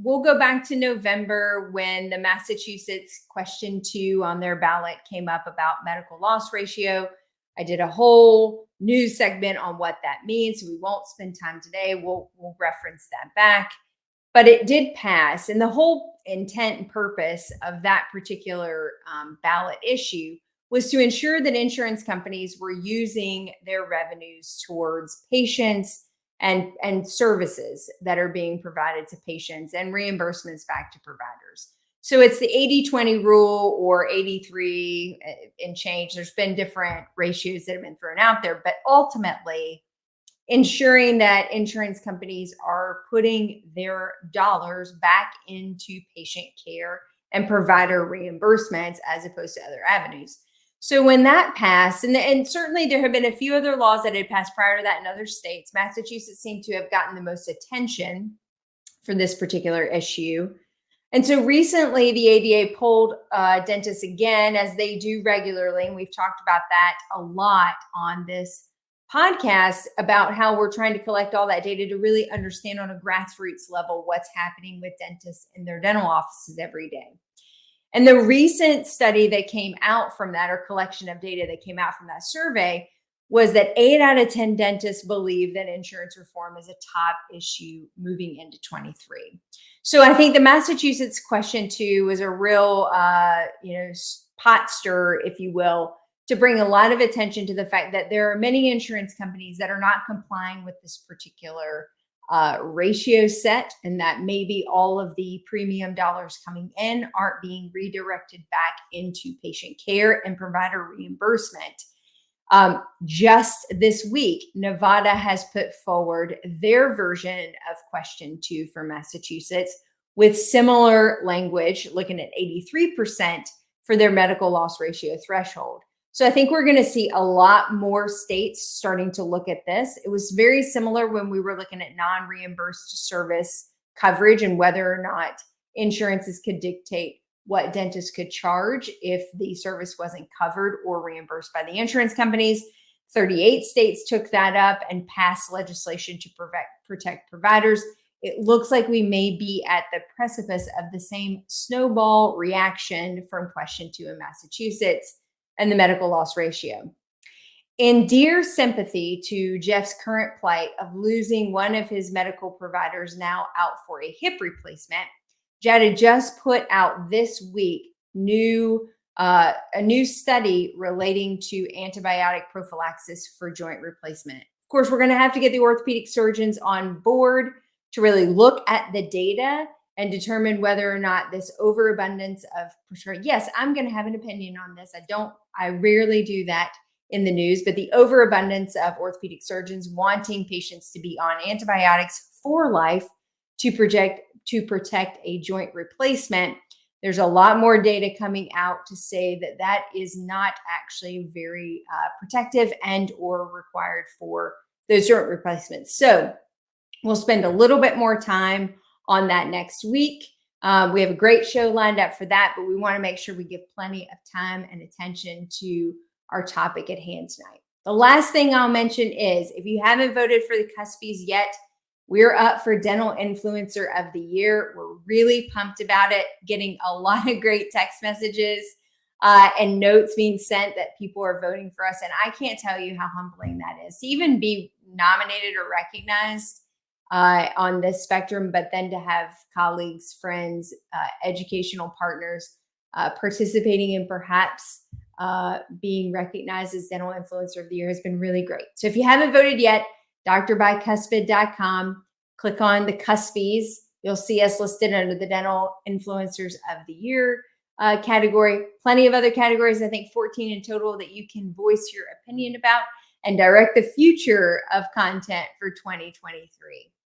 we'll go back to November when the Massachusetts question 2 on their ballot came up about medical loss ratio. I did a whole news segment on what that means. So we won't spend time today. We'll reference that back. But it did pass. And the whole intent and purpose of that particular ballot issue was to ensure that insurance companies were using their revenues towards patients and services that are being provided to patients and reimbursements back to providers. So it's the 80-20 rule or 83 and change. There's been different ratios that have been thrown out there, but ultimately ensuring that insurance companies are putting their dollars back into patient care and provider reimbursements as opposed to other avenues. So when that passed, and certainly there have been a few other laws that had passed prior to that in other states, Massachusetts seemed to have gotten the most attention for this particular issue. And so recently the ADA polled dentists again, as they do regularly. And we've talked about that a lot on this podcast about how we're trying to collect all that data to really understand on a grassroots level what's happening with dentists in their dental offices every day. And the recent study that came out from that, or collection of data that came out from that survey, was that 8 out of 10 dentists believe that insurance reform is a top issue moving into 23. So I think the Massachusetts question 2 was a real, pot stirrer, if you will, to bring a lot of attention to the fact that there are many insurance companies that are not complying with this particular ratio set, and that maybe all of the premium dollars coming in aren't being redirected back into patient care and provider reimbursement. Just this week, Nevada has put forward their version of question 2 for Massachusetts with similar language, looking at 83% for their medical loss ratio threshold. So I think we're going to see a lot more states starting to look at this. It was very similar when we were looking at non-reimbursed service coverage and whether or not insurances could dictate what dentists could charge if the service wasn't covered or reimbursed by the insurance companies. 38 states took that up and passed legislation to protect providers. It looks like we may be at the precipice of the same snowball reaction from question 2 in Massachusetts and the medical loss ratio. In dear sympathy to Jeff's current plight of losing one of his medical providers now out for a hip replacement, JADA just put out this week a new study relating to antibiotic prophylaxis for joint replacement. Of course, we're going to have to get the orthopedic surgeons on board to really look at the data and determine whether or not this overabundance of prescription. Yes, I'm going to have an opinion on this. I rarely do that in the news, but the overabundance of orthopedic surgeons wanting patients to be on antibiotics for life to protect a joint replacement. There's a lot more data coming out to say that that is not actually very protective and or required for those joint replacements. So we'll spend a little bit more time on that next week. We have a great show lined up for that, but we want to make sure we give plenty of time and attention to our topic at hand tonight. The last thing I'll mention is if you haven't voted for the Cuspies yet, we're up for Dental Influencer of the Year. We're really pumped about it, getting a lot of great text messages and notes being sent that people are voting for us. And I can't tell you how humbling that is to even be nominated or recognized on this spectrum, but then to have colleagues, friends, educational partners participating in perhaps being recognized as Dental Influencer of the Year has been really great. So if you haven't voted yet, drbycuspid.com, click on the Cuspies. You'll see us listed under the Dental Influencers of the Year category. Plenty of other categories, I think 14 in total, that you can voice your opinion about and direct the future of content for 2023.